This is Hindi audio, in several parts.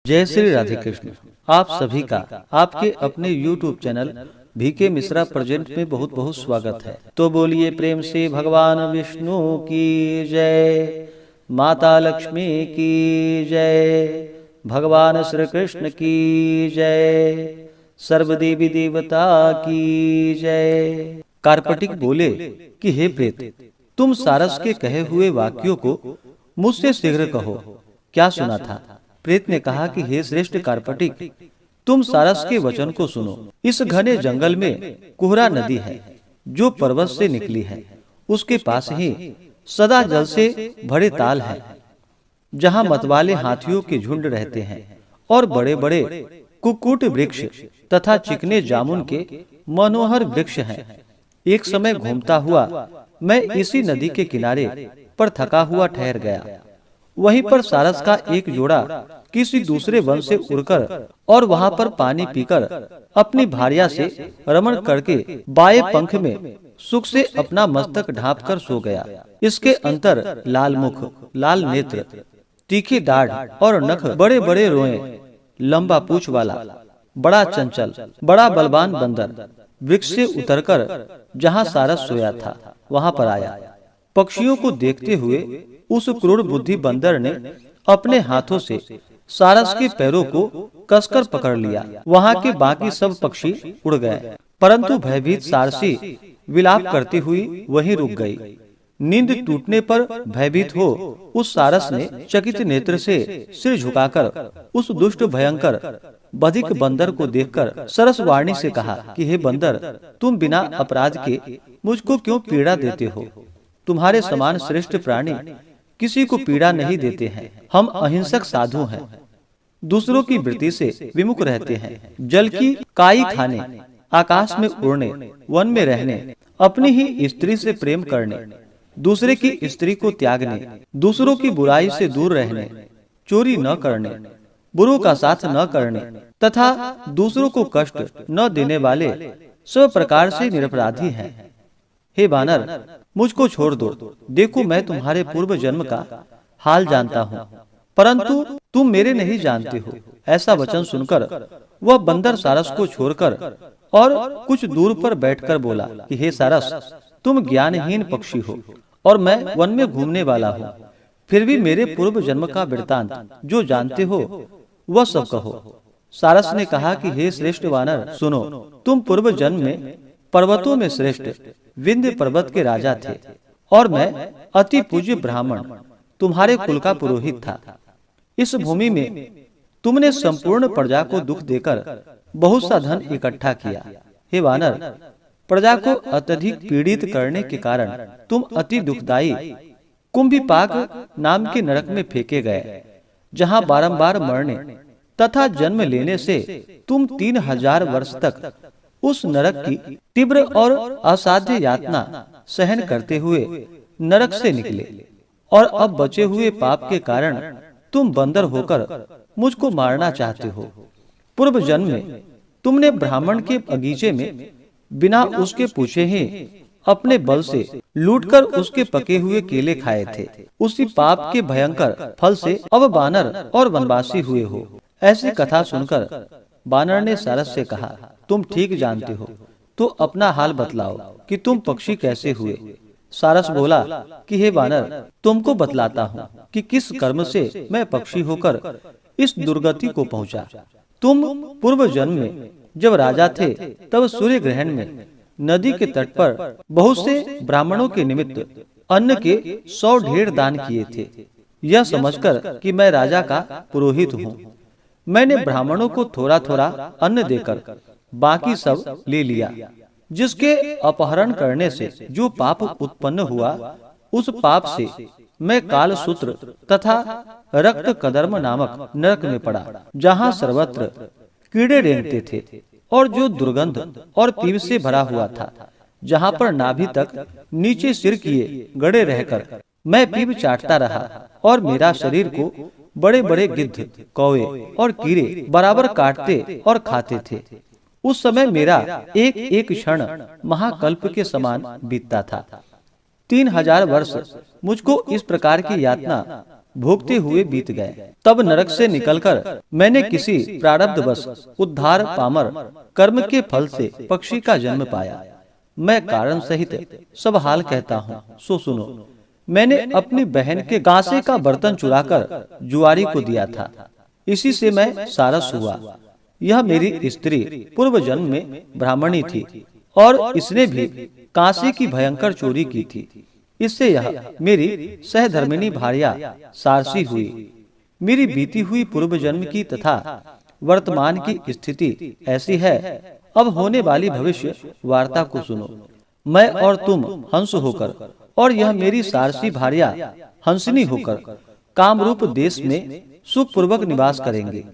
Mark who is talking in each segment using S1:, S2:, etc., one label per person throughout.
S1: जय श्री राधे कृष्ण। आप सभी का आपके अपने YouTube channel VK Mishra present में बहुत बहुत स्वागत है। तो बोलिए प्रेम से भगवान विष्णु की जय, माता लक्ष्मी की जय, भगवान श्री कृष्ण की जय, सर्वदेवी देवता की जय। कार्पटिक बोले कि हे प्रेत, तुम सारस के कहे हुए वाक्यों को मुझसे शीघ्र कहो, क्या सुना था? प्रेत ने कहा कि हे श्रेष्ठ कार्पटिक, तुम सारस के वचन को सुनो। इस घने जंगल में कुहरा नदी है जो पर्वत से निकली है। उसके पास ही सदा जल से भरे ताल है जहाँ मतवाले हाथियों के झुंड रहते हैं और बड़े बड़े कुक्कुट वृक्ष तथा चिकने जामुन के मनोहर वृक्ष हैं। एक समय घूमता हुआ मैं इसी नदी के किनारे पर थका हुआ ठहर गया। वहीं पर सारस का एक जोड़ा किसी दूसरे वन से उड़कर और वहां पर पानी पीकर अपनी भार्या से रमण करके बाएं पंख में सुख से अपना मस्तक ढांप कर सो गया। इसके अंतर लाल मुख, लाल नेत्र, तीखी दाढ़ और नख, बड़े बड़े रोए, लंबा पूंछ वाला, बड़ा चंचल, बड़ा बलवान बंदर वृक्ष से उतरकर जहाँ सारस सोया था वहां पर आया। पक्षियों को देखते हुए उस क्रूर बुद्धि बंदर ने अपने हाथों से सारस के पैरों को कसकर पकड़ लिया। वहां के बाकी सब पक्षी उड़ गए, परंतु भयभीत सारसी विलाप करती हुई वहीं रुक गई। नींद टूटने पर भयभीत हो उस सारस ने चकित नेत्र से सिर झुकाकर उस दुष्ट भयंकर बधिक बंदर को देखकर सरस वाणी से कहा कि हे बंदर, तुम बिना अपराध के मुझको क्यों पीड़ा देते हो? तुम्हारे समान श्रेष्ठ प्राणी किसी को पीड़ा नहीं देते हैं। हम अहिंसक साधु हैं, दूसरों की वृत्ति से विमुख रहते हैं। जल की काई खाने, आकाश में उड़ने, वन में रहने, अपनी ही स्त्री से प्रेम करने, दूसरे की स्त्री को त्यागने, दूसरों की बुराई से दूर रहने, चोरी न करने, बुरों का साथ न करने तथा दूसरों को कष्ट न देने वाले सब प्रकार से निरपराधी हैं। हे बानर, मुझको छोड़ दो। देखो, मैं तुम्हारे पूर्व जन्म का हाल जानता हूँ, परंतु तुम मेरे नहीं जानते हो। ऐसा वचन सुनकर वह बंदर सारस को छोड़कर और कुछ दूर पर बैठकर बोला कि हे सारस, तुम ज्ञानहीन पक्षी हो और मैं वन में घूमने वाला हूँ। फिर भी मेरे पूर्व जन्म का वृत्तांत जो जानते हो वह सब कहो। सारस ने कहा कि हे श्रेष्ठ वानर, सुनो, तुम पूर्व जन्म में पर्वतों में श्रेष्ठ विंध्य पर्वत के राजा थे और मैं अति पूज्य ब्राह्मण तुम्हारे कुल का पुरोहित था। इस भूमि में तुमने संपूर्ण प्रजा को दुख देकर बहुत सा धन इकट्ठा किया। हे वानर, प्रजा को अत्यधिक पीड़ित करने के कारण तुम अति दुखदायी कुंभिपाक नाम के नरक में फेंके गए, जहाँ बारंबार मरने तथा जन्म लेने से तुम 3000 वर्ष तक उस नरक की तीव्र और असाध्य यातना सहन करते हुए नरक से निकले और अब बचे हुए पाप के कारण तुम बंदर होकर मुझको मारना चाहते हो। पूर्व जन्म में तुमने ब्राह्मण के बगीचे में बिना उसके पूछे ही अपने बल से लूटकर उसके पके हुए केले खाए थे। उसी पाप के भयंकर फल से अब बानर और वनवासी हुए हो। ऐसी कथा सुनकर बानर ने सारस से कहा, तुम ठीक जानते हो, तो अपना हाल बतलाओ कि तुम पक्षी कैसे हुए? सारस बोला कि हे बानर, तुमको बतलाता हूँ कि किस कर्म से मैं पक्षी होकर इस दुर्गति को पहुँचा। तुम पूर्व जन्म में जब राजा थे तब सूर्य ग्रहण में नदी के तट पर बहुत से ब्राह्मणों के निमित्त अन्न के 100 ढेर दान किए थे। यह समझकर कि मैं राजा का पुरोहित हूँ, मैंने ब्राह्मणों को थोड़ा थोड़ा अन्न देकर बाकी सब ले लिया। जिसके अपहरण करने से जो पाप उत्पन्न हुआ, उस पाप से मैं कालसूत्र तथा रक्त कदर्म नामक नरक में पड़ा, जहाँ सर्वत्र कीड़े रेंगते थे और जो दुर्गंध और पीव से भरा हुआ था, जहाँ पर नाभि तक नीचे सिर किए गड़े रहकर मैं पीव चाटता रहा और मेरा शरीर को बड़े बड़े गिद्ध, कौवे और कीड़े बराबर काटते और खाते थे। उस समय मेरा एक एक क्षण महाकल्प के समान बीतता था। 3000 वर्ष मुझको इस प्रकार की यातना भोगते हुए बीत गए। तब नरक से निकलकर मैंने किसी प्रारब्धवश उद्धार पामर कर्म के फल से पक्षी का जन्म पाया। मैं कारण सहित सब हाल कहता हूँ, सो सुनो। मैंने अपनी बहन के कांसे का बर्तन चुराकर जुआरी को दिया था, इसी से मैं सारस हुआ। यह मेरी स्त्री पूर्व जन्म में ब्राह्मणी थी और इसने भी कांसे की भयंकर चोरी की थी। इससे यह मेरी सहधर्मिणी भार्या सारसी हुई। मेरी बीती हुई पूर्व जन्म की तथा वर्तमान की स्थिति ऐसी है। अब होने वाली भविष्य वार्ता को सुनो। मैं और तुम हंस होकर और यह मेरी सारसी भार्या हंसनी होकर कामरूप देश में सुखपूर्वक निवास करेंगे।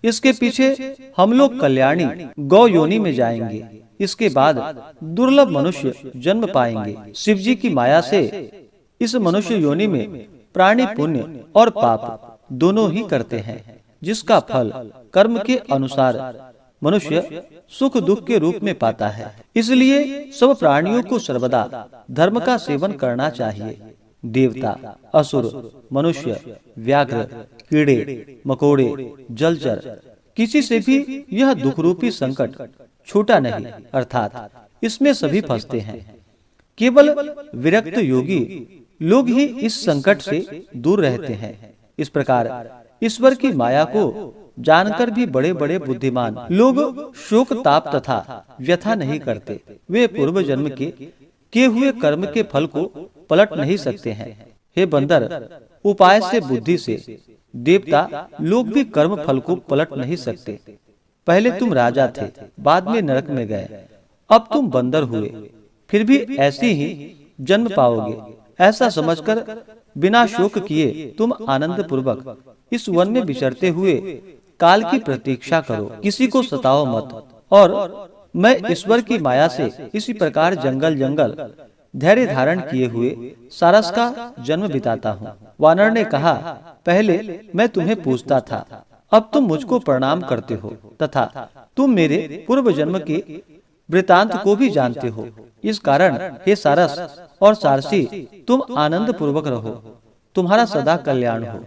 S1: इसके पीछे हम लोग कल्याणी गौ योनि में जाएंगे। इसके बाद दुर्लभ मनुष्य जन्म पाएंगे। शिव जी की माया से इस मनुष्य योनि में प्राणी पुण्य और पाप दोनों ही करते हैं, जिसका फल कर्म के अनुसार मनुष्य सुख दुख के रूप में पाता है। इसलिए सब प्राणियों को सर्वदा धर्म का सेवन करना चाहिए। देवता, असुर, मनुष्य, व्याघ्र, कीड़े मकोड़े, जलचर, किसी से भी यह दुख रूपी संकट छूटा नहीं, अर्थात इसमें सभी फंसते हैं। केवल विरक्त योगी लोग ही इस संकट से दूर रहते हैं। इस प्रकार ईश्वर की माया को जानकर भी बड़े बड़े बुद्धिमान लोग शोक ताप तथा व्यथा नहीं करते। वे पूर्व जन्म के किए हुए कर्म के फल को पलट नहीं सकते हैं। हे बंदर, उपाय से बुद्धि से देवता लोग भी कर्म फल को पलट नहीं सकते। पहले तुम राजा थे, बाद में नरक में गए, अब तुम बंदर हुए, फिर भी ऐसी ही जन्म पाओगे। ऐसा समझकर बिना शोक किए तुम आनंद पूर्वक इस वन में विचरते हुए काल की प्रतीक्षा करो। किसी को सताओ मत। और मैं ईश्वर की माया से इसी प्रकार जंगल जंगल धैर्य धारण किए हुए सारस का जन्म बिताता हूँ। वानर ने कहा, पहले मैं तुम्हें पूछता था, अब तुम मुझको प्रणाम करते हो तथा तुम मेरे पूर्व जन्म के वृतांत को भी जानते हो। इस कारण हे सारस और सारसी, तुम आनंद पूर्वक रहो, तुम्हारा सदा कल्याण हो।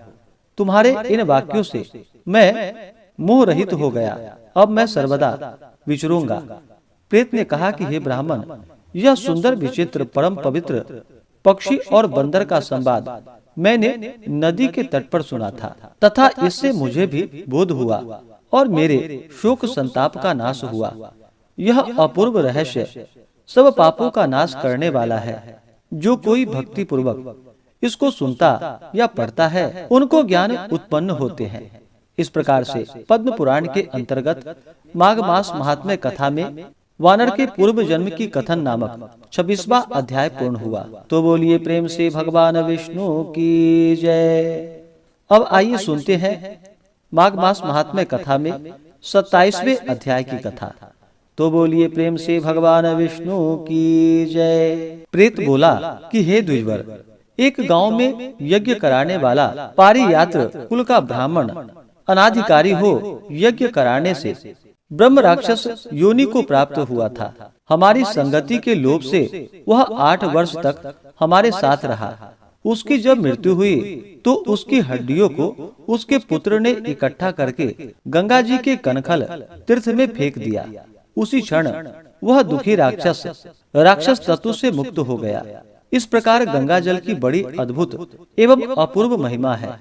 S1: तुम्हारे इन वाक्यों से मैं मोह रहित हो गया, अब मैं सर्वदा विचरूंगा। प्रेत ने कहा कि हे ब्राह्मण, यह सुंदर विचित्र परम पवित्र पक्षी और बंदर का संवाद मैंने नदी के तट पर सुना था तथा इससे मुझे भी बोध हुआ और मेरे शोक संताप का नाश हुआ। यह अपूर्व रहस्य सब पापों का नाश करने वाला है। जो कोई भक्ति पूर्वक इसको सुनता या पढ़ता है, उनको ज्ञान उत्पन्न होते हैं। इस प्रकार से पद्म पुराण के अंतर्गत माघ मास महात्म्य कथा में वानर के पूर्व जन्म की कथन नामक 26वां अध्याय पूर्ण हुआ। तो बोलिए प्रेम से भगवान विष्णु की जय। अब आइए सुनते हैं माघ मास महात्म्य कथा में 27वें अध्याय की कथा। तो बोलिए प्रेम से भगवान विष्णु की जय। प्रेत बोला कि हे द्विजवर, एक गांव में यज्ञ कराने वाला पारियात्र कुल का ब्राह्मण अनाधिकारी हो यज्ञ कराने से ब्रह्म राक्षस योनि को प्राप्त हुआ था। हमारी संगति के लोभ से वह 8 वर्ष तक हमारे साथ रहा। उसकी जब मृत्यु हुई तो उसकी हड्डियों को उसके पुत्र ने इकट्ठा करके गंगा जी के कनखल तीर्थ में फेंक दिया। उसी क्षण वह दुखी राक्षस तत्व से मुक्त हो गया। इस प्रकार गंगा जल की बड़ी अद्भुत एवं अपूर्व महिमा है।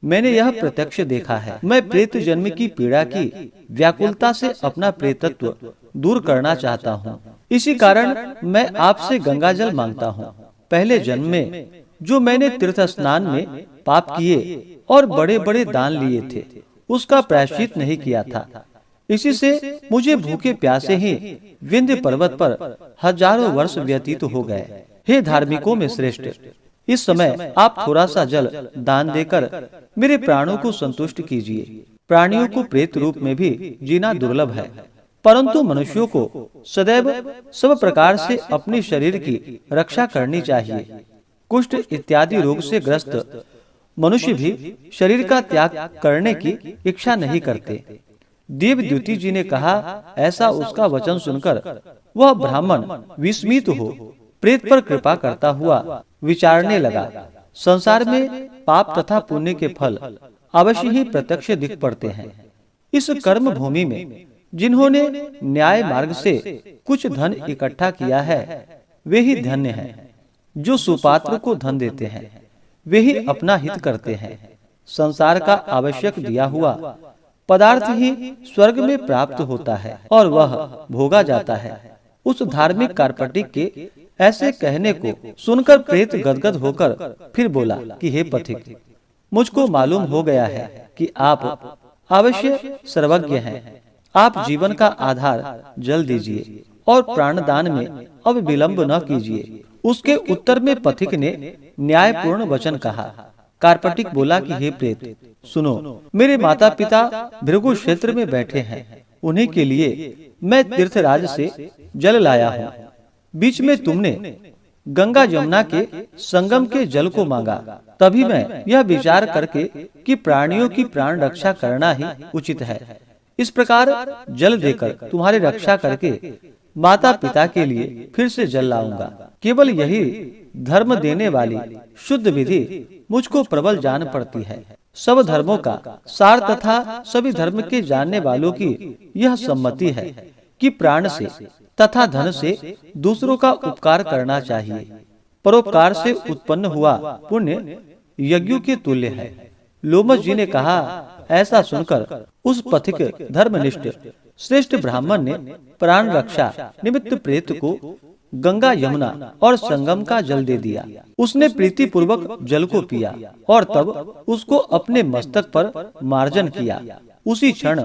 S1: मैंने यह प्रत्यक्ष देखा है। मैं प्रेत जन्म की पीड़ा की व्याकुलता से अपना प्रेतत्व दूर करना चाहता हूँ। इसी कारण मैं आपसे गंगा जल मांगता हूँ। पहले जन्म में जो मैंने तीर्थ स्नान में पाप किए और बड़े बड़े दान लिए थे, उसका प्रायश्चित नहीं किया था। इसी से मुझे भूखे प्यासे ही विंध्य पर्वत पर हजारों वर्ष व्यतीत हो गए। हे धार्मिकों में श्रेष्ठ, इस समय आप थोड़ा सा जल दान देकर मेरे प्राणों को संतुष्ट कीजिए। प्राणियों को प्रेत रूप में भी जीना दुर्लभ है, परंतु मनुष्यों को सदैव सब प्रकार से अपने शरीर की रक्षा करनी चाहिए। कुष्ठ इत्यादि रोग से ग्रस्त मनुष्य भी शरीर का त्याग करने की इच्छा नहीं करते। देवद्युति जी ने कहा, ऐसा उसका वचन सुनकर वह ब्राह्मण विस्मित हो प्रेत पर कृपा करता हुआ विचारने लगा। संसार में पाप तथा पुण्य के फल अवश्य ही प्रत्यक्ष दिख पड़ते हैं। इस कर्म भूमि में जिन्होंने न्याय मार्ग से कुछ धन इकट्ठा किया है वे ही धन्य हैं। जो सुपात्र को धन देते हैं वे ही अपना हित करते हैं। संसार का आवश्यक दिया हुआ पदार्थ ही स्वर्ग में प्राप्त होता है और वह भोगा जाता है। उस धार्मिक कार्पटिक के ऐसे कहने को सुनकर प्रेत गदगद होकर फिर बोला कि हे पथिक, मुझको मालूम हो गया है कि आप अवश्य सर्वज्ञ हैं। आप जीवन का आधार जल दीजिए और प्राणदान में अब विलंब न कीजिए। उसके उत्तर में पथिक ने न्यायपूर्ण वचन कहा। कार्पटिक बोला कि हे प्रेत, सुनो, मेरे माता पिता भृगु क्षेत्र में बैठे हैं। उन्हीं के लिए मैं तीर्थराज से जल लाया हूँ। बीच में तुमने गंगा यमुना के संगम के जल को मांगा, तभी मैं यह विचार करके कि प्राणियों की प्राण रक्षा करना ही उचित है, इस प्रकार जल देकर तुम्हारी रक्षा करके माता पिता के लिए फिर से जल लाऊंगा। केवल यही धर्म देने वाली शुद्ध विधि मुझको प्रबल जान पड़ती है। सब धर्मों का सार तथा सभी धर्म के जानने वालों की यह सम्मति है कि प्राण से तथा धन से दूसरों का उपकार करना चाहिए। परोपकार से उत्पन्न हुआ पुण्य यज्ञों के तुल्य है। लोमश जी ने कहा, ऐसा सुनकर उस पथिक धर्मनिष्ठ श्रेष्ठ ब्राह्मण ने प्राण रक्षा निमित्त प्रेत को गंगा यमुना और संगम का जल दे दिया। उसने प्रीति पूर्वक जल को पिया और तब उसको अपने मस्तक पर मार्जन किया। उसी क्षण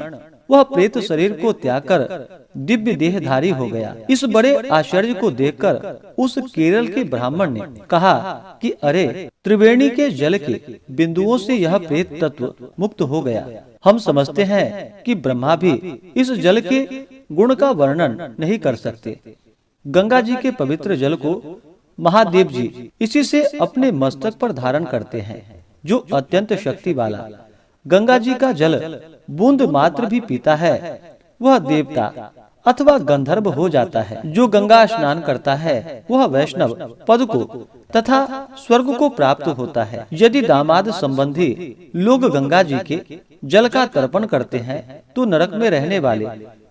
S1: वह प्रेत शरीर को त्याग कर दिव्य देहधारी हो गया। इस बड़े आश्चर्य को देखकर उस केरल के ब्राह्मण ने कहा कि अरे, त्रिवेणी के जल के बिंदुओं से यह प्रेत तत्व मुक्त हो गया। हम समझते हैं कि ब्रह्मा भी इस जल के गुण का वर्णन नहीं कर सकते। गंगा जी के पवित्र जल को महादेव जी इसी से अपने मस्तक पर धारण करते हैं। जो अत्यंत शक्ति वाला गंगा जी का जल बूंद मात्र भी पीता है वह देवता अथवा गंधर्व हो जाता है। जो गंगा स्नान करता है वह वैष्णव पद को तथा स्वर्ग को प्राप्त होता है। यदि दामाद संबंधी लोग गंगा जी के जल का तर्पण करते हैं तो नरक में रहने वाले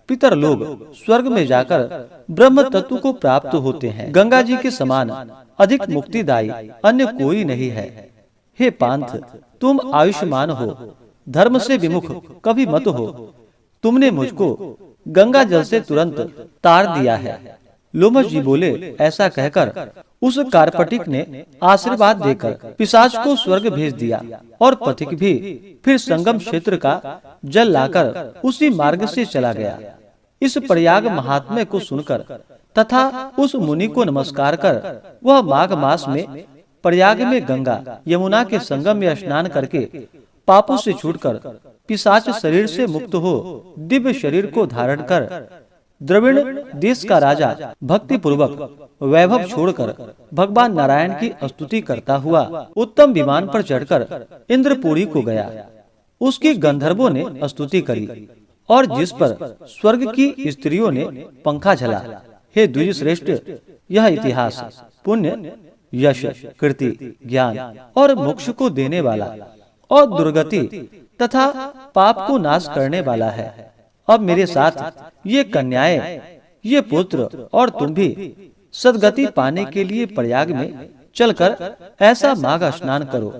S1: पितर लोग स्वर्ग में जाकर ब्रह्म तत्व को प्राप्त होते हैं। गंगा जी के समान अधिक मुक्तिदायी अन्य कोई नहीं है। हे पांथ, तुम आयुष्मान हो, धर्म से विमुख कभी मत हो। तुमने मुझको गंगा जल से तुरंत तार दिया है। लोमश जी बोले, ऐसा कहकर उस कार्पटिक ने आशीर्वाद देकर पिशाच को स्वर्ग भेज दिया और पथिक भी फिर संगम क्षेत्र का जल लाकर उसी मार्ग से चला गया। इस प्रयाग महात्म्य को सुनकर तथा उस मुनि को नमस्कार कर वह माघ मास में प्रयाग में गंगा यमुना के संगम में स्नान करके पापों से छूटकर पिशाच शरीर से मुक्त हो दिव्य शरीर को धारण कर द्रविड़ देश का राजा भक्ति पूर्वक वैभव छोड़कर भगवान नारायण की स्तुति करता हुआ उत्तम विमान पर चढ़कर इंद्रपुरी को गया। उसकी गंधर्वों ने स्तुति करी और जिस पर स्वर्ग की स्त्रियों ने पंखा झला। हे द्विज श्रेष्ठ, यह इतिहास पुण्य, यश, कीर्ति, ज्ञान और मोक्ष को देने वाला और दुर्गति तथा पाप को नाश करने वाला है। अब मेरे साथ ये कन्याएं, ये पुत्र और तुम भी सदगति पाने के लिए प्रयाग में चलकर ऐसा माघ स्नान करो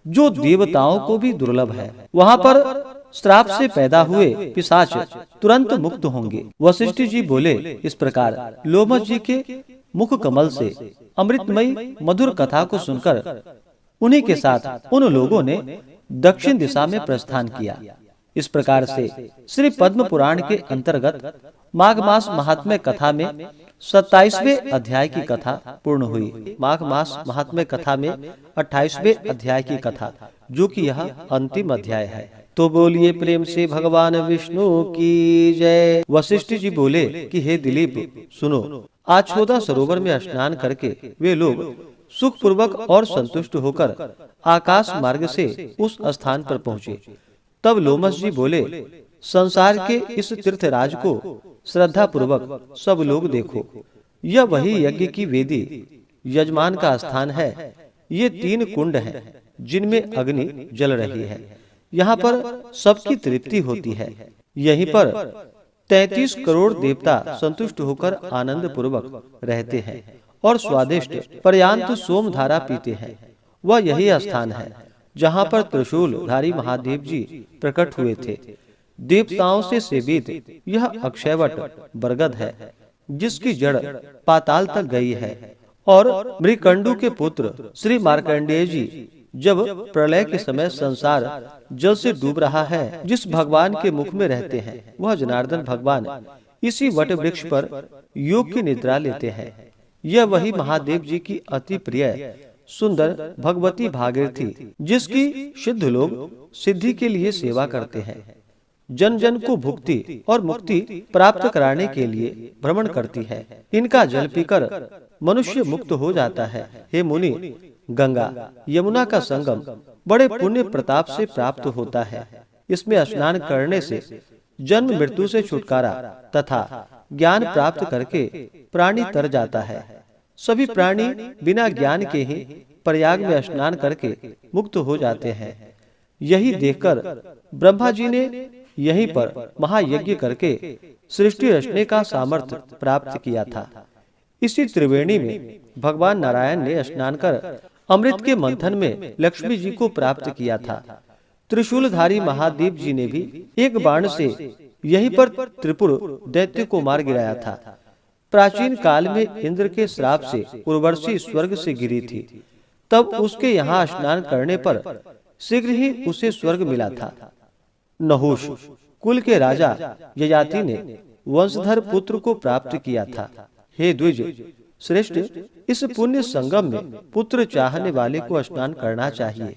S1: जो देवताओं को भी दुर्लभ है। वहाँ पर श्राप से पैदा हुए पिशाच तुरंत मुक्त होंगे। वशिष्ठ जी बोले, इस प्रकार लोमश जी के मुख कमल से अमृतमयी मधुर कथा को सुनकर उन्हीं के साथ उन लोगों ने दक्षिण दिशा में प्रस्थान किया। इस प्रकार से श्री पद्म पुराण के अंतर्गत माघ मास महात्म्य कथा में 27वें अध्याय की कथा पूर्ण हुई। माघ मास महात्म्य कथा में 28वें अध्याय की कथा, जो कि यह अंतिम अध्याय है। तो बोलिए प्रेम से भगवान विष्णु की जय। वशिष्ठ जी बोले कि हे दिलीप, सुनो, आज 14 सरोवर में स्नान करके वे लोग सुख पूर्वक और संतुष्ट होकर आकाश मार्ग से उस स्थान पर पहुँचे। तब लोमश जी बोले, संसार के इस तीर्थराज को श्रद्धा पूर्वक सब लोग देखो। यह वही यज्ञ की वेदी यजमान का स्थान है। ये 3 कुंड हैं। जिनमें अग्नि जल रही है। यहाँ पर सबकी तृप्ति होती है। यहीं पर 33 करोड़ देवता संतुष्ट होकर आनंद पूर्वक रहते हैं और स्वादिष्ट पर्यांत सोमधारा पीते हैं। वह यही स्थान है जहाँ पर त्रिशूलधारी महादेव जी प्रकट हुए थे। देवताओं से सेवित यह अक्षयवट बरगद है, जिसकी जड़ पाताल तक गई है। और मृकंडू के पुत्र श्री मार्कंडेय जी जब प्रलय के समय संसार जल से डूब रहा है, जिस भगवान के मुख में रहते हैं, वह जनार्दन भगवान इसी वट वृक्ष पर योग की निद्रा लेते हैं। यह वही महादेव जी की अति प्रिय सुंदर भगवती भागीरथी, जिसकी सिद्ध लोग सिद्धि के लिए सेवा करते हैं, जन जन को भुक्ति और मुक्ति प्राप्त कराने के लिए भ्रमण करती है। इनका जल पीकर मनुष्य मुक्त हो जाता है। हे मुनि, गंगा यमुना का संगम बड़े पुण्य प्रताप से प्राप्त होता है। इसमें स्नान करने से जन्म मृत्यु से छुटकारा तथा ज्ञान प्राप्त करके प्राणी तर जाता है। सभी प्राणी बिना ज्ञान के ही प्रयाग में स्नान करके मुक्त हो जाते हैं। यही देखकर ब्रह्मा जी ने यहीं पर महायज्ञ करके सृष्टि रचने का सामर्थ्य प्राप्त किया था। इसी त्रिवेणी में भगवान नारायण ने स्नान कर अमृत के मंथन में लक्ष्मी जी को प्राप्त किया था। त्रिशूलधारी महादेव जी ने भी एक बाण से यहीं पर त्रिपुर दैत्य को मार गिराया था। प्राचीन काल में इंद्र के श्राप से उर्वशी स्वर्ग से गिरी थी। तब उसके यहाँ स्नान करने पर शीघ्र ही उसे स्वर्ग मिला था। नहुष कुल के राजा ययाति ने वंशधर पुत्र को प्राप्त किया था। हे द्विज श्रेष्ठ, इस पुण्य संगम में पुत्र चाहने वाले को स्नान करना चाहिए।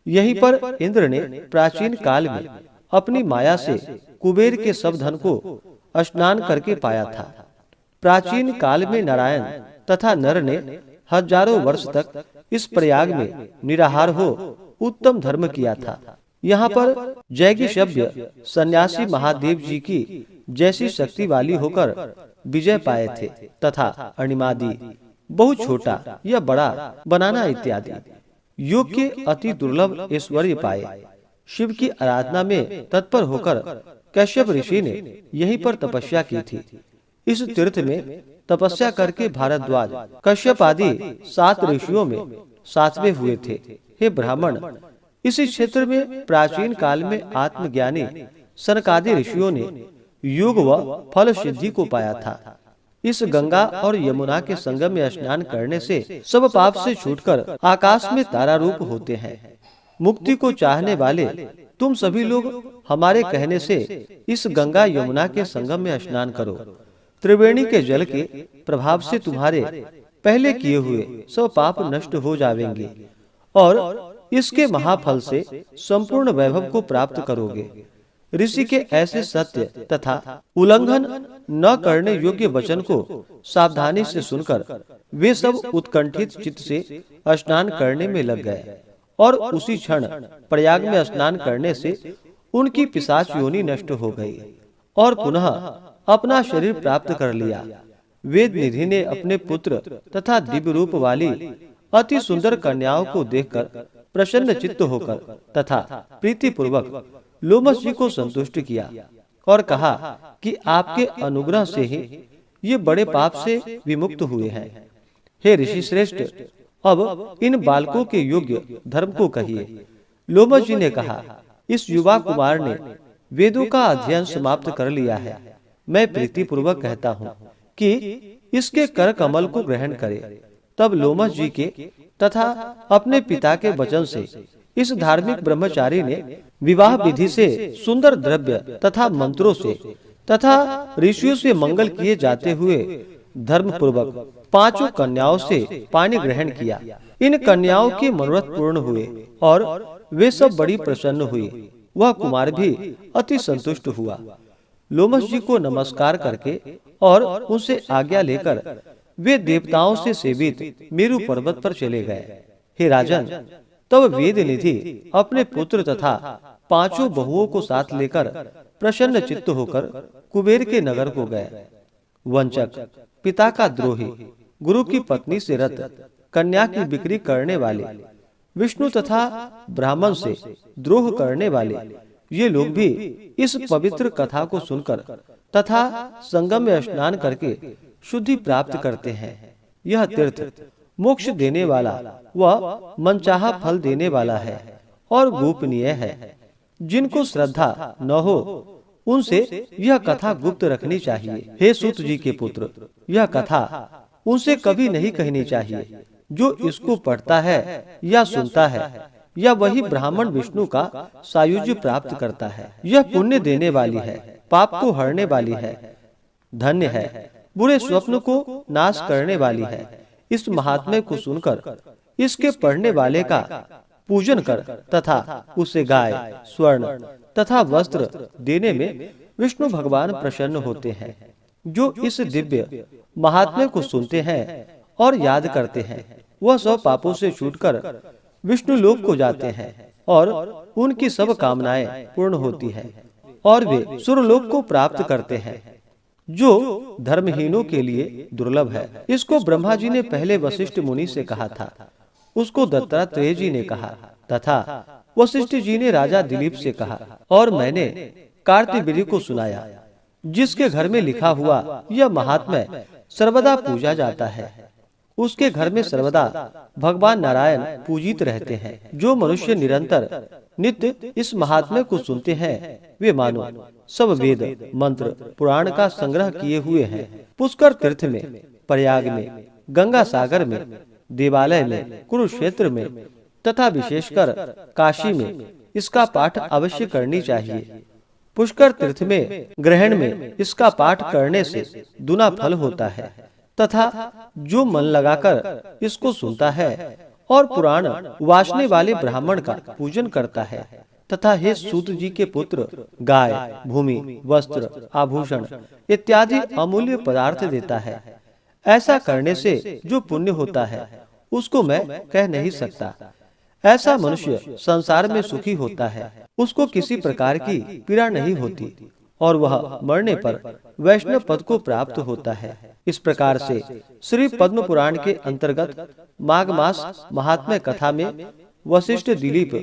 S1: यहीं पर इंद्र ने प्राचीन काल में अपनी माया से कुबेर के सब धन को स्नान करके पाया था। प्राचीन काल में नारायण तथा नर ने हजारों वर्ष तक इस प्रयाग में निराहार हो उत्तम धर्म किया था। यहाँ पर जैगिशव्य सन्यासी महादेव जी की जैसी शक्ति वाली होकर विजय पाए थे तथा अणिमादि बहुत छोटा या बड़ा बनाना इत्यादि योग के अति दुर्लभ ऐश्वर्य पाए। शिव की आराधना में तत्पर होकर कश्यप ऋषि ने यहीं पर तपस्या की थी। इस तीर्थ में तपस्या करके भारद्वाज कश्यप आदि 7 ऋषियों में 7वें हुए थे। हे ब्राह्मण, इसी क्षेत्र में प्राचीन काल में आत्मज्ञानी सनकादि ऋषियों ने योग व फल सिद्धि को पाया था। इस गंगा और यमुना के संगम में स्नान करने से सब पाप से छूटकर आकाश में तारा रूप होते हैं। मुक्ति को चाहने वाले तुम सभी लोग हमारे कहने से इस गंगा यमुना के संगम में स्नान करो। त्रिवेणी के जल के प्रभाव से तुम्हारे पहले किए हुए सब पाप नष्ट हो जाएंगे और इसके महाफल से संपूर्ण वैभव को प्राप्त करोगे। ऋषि के ऐसे सत्य तथा उल्लंघन न करने योग्य वचन को सावधानी से सुनकर वे सब उत्कंठित चित्त से स्नान करने में लग गए और उसी क्षण प्रयाग में स्नान करने से उनकी पिशाच योनि नष्ट हो गई और पुनः अपना शरीर प्राप्त कर लिया। वेद निधि ने अपने पुत्र तथा दिव्य रूप वाली अति सुंदर कन्याओं को देखकर प्रसन्न चित्त होकर तथा प्रीति पूर्वक लोमस जी को संतुष्ट किया और कहा कि आपके अनुग्रह से ही ये बड़े पाप से विमुक्त हुए हैं। हे ऋषि श्रेष्ठ, अब इन बालकों के योग्य धर्म को कहिए। लोमस जी ने कहा, इस युवा कुमार ने वेदों का अध्ययन समाप्त कर लिया है। मैं प्रीति पूर्वक कहता हूँ कि इसके कर कमल को ग्रहण करे। तब लोमस जी के तथा अपने पिता के वचन से इस धार्मिक ब्रह्मचारी ने विवाह विधि से सुंदर द्रव्य तथा मंत्रों से तथा ऋषियों से मंगल किए जाते हुए धर्म पूर्वक 5 कन्याओं से पानी ग्रहण किया। इन कन्याओं के मनोरथ पूर्ण हुए और वे सब बड़ी प्रसन्न हुई। वह कुमार भी अति संतुष्ट हुआ। लोमस जी को नमस्कार करके और उनसे आज्ञा लेकर वे देवताओं से सेवित मेरु पर्वत पर चले गए। हे राजन, तब वेद निधि अपने पुत्र तथा 5 बहुओं को साथ लेकर प्रसन्न चित्त होकर कुबेर के नगर को गए। वंचक, पिता का द्रोही, गुरु की पत्नी से रत, कन्या की बिक्री करने वाले, विष्णु तथा ब्राह्मण से द्रोह करने वाले ये लोग भी इस पवित्र कथा को सुनकर तथा संगम में स्नान करके शुद्धि प्राप्त करते हैं। यह तीर्थ मोक्ष देने वाला व मनचाहा फल देने वाला है और गोपनीय है। जिनको श्रद्धा न हो उनसे यह कथा गुप्त रखनी चाहिए। हे सूत जी के पुत्र, यह कथा उनसे कभी नहीं कहनी चाहिए। जो इसको पढ़ता है या सुनता है या वही ब्राह्मण विष्णु का सायुज्य प्राप्त करता है। यह पुण्य देने वाली है, पाप को हरने वाली है, धन्य है, बुरे स्वप्न को नाश करने वाली है। इस महात्म्य को सुनकर इसके पढ़ने वाले का पूजन कर तथा उसे गाय, स्वर्ण तथा वस्त्र देने में विष्णु भगवान प्रसन्न होते हैं। जो इस दिव्य महात्म्य को सुनते हैं और याद करते हैं, वह सब पापों से छूटकर विष्णु लोक को जाते हैं और उनकी सब कामनाएं पूर्ण होती है और वे सुरलोक को प्राप्त करते हैं, जो धर्महीनों के लिए दुर्लभ है। इसको ब्रह्मा जी ने पहले वशिष्ठ मुनि से कहा था, उसको दत्तात्रेय जी ने कहा तथा वशिष्ठ जी ने राजा दिलीप से कहा और मैंने कार्तिवीर्य को सुनाया। जिसके घर में लिखा हुआ यह महात्म्य सर्वदा पूजा जाता है, उसके घर में सर्वदा भगवान नारायण पूजित रहते हैं। जो मनुष्य निरंतर नित्य इस महात्म्य को सुनते हैं, वे मानो सब वेद मंत्र पुराण का संग्रह किए हुए हैं। पुष्कर तीर्थ में, प्रयाग में, गंगा सागर में, देवालय में, कुरुक्षेत्र में तथा विशेषकर काशी में इसका पाठ अवश्य करनी चाहिए। पुष्कर तीर्थ में ग्रहण में इसका पाठ करने से दुना फल होता है तथा जो मन लगाकर इसको सुनता है और पुराण वाचने वाले ब्राह्मण का पूजन करता है तथा हे सूत जी के पुत्र, गाय, भूमि, वस्त्र, आभूषण इत्यादि अमूल्य पदार्थ देता है, ऐसा करने से जो पुण्य होता है उसको मैं कह नहीं सकता। ऐसा मनुष्य संसार में सुखी होता है, उसको किसी प्रकार की पीड़ा नहीं होती और वह मरने पर वैष्णव पद को प्राप्त होता है। इस प्रकार से श्री पद्म पुराण के अंतर्गत माघ मास महात्म्य कथा में वशिष्ठ दिलीप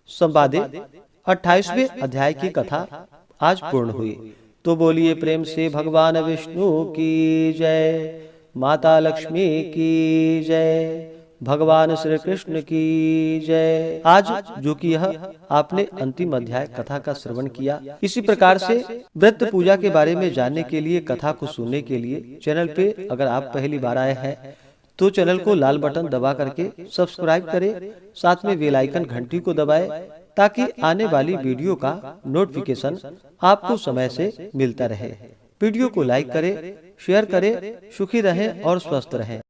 S1: संवादित 28वें अध्याय की कथा आज पूर्ण हुई। तो बोलिए प्रेम से भगवान विष्णु की जय, माता लक्ष्मी की जय, भगवान श्री कृष्ण की जय। आज जो कि यह आपने अंतिम अध्याय कथा का श्रवण किया, इसी प्रकार से व्रत पूजा के बारे में जानने के लिए, कथा को सुनने के लिए चैनल पे अगर आप पहली बार आए हैं तो चैनल को लाल बटन दबा करके सब्सक्राइब करें, साथ में बेल आइकन घंटी को दबाएं ताकि आने वाली वीडियो का नोटिफिकेशन आपको समय से मिलता रहे। वीडियो को लाइक करें, शेयर करें। सुखी रहें और स्वस्थ रहें।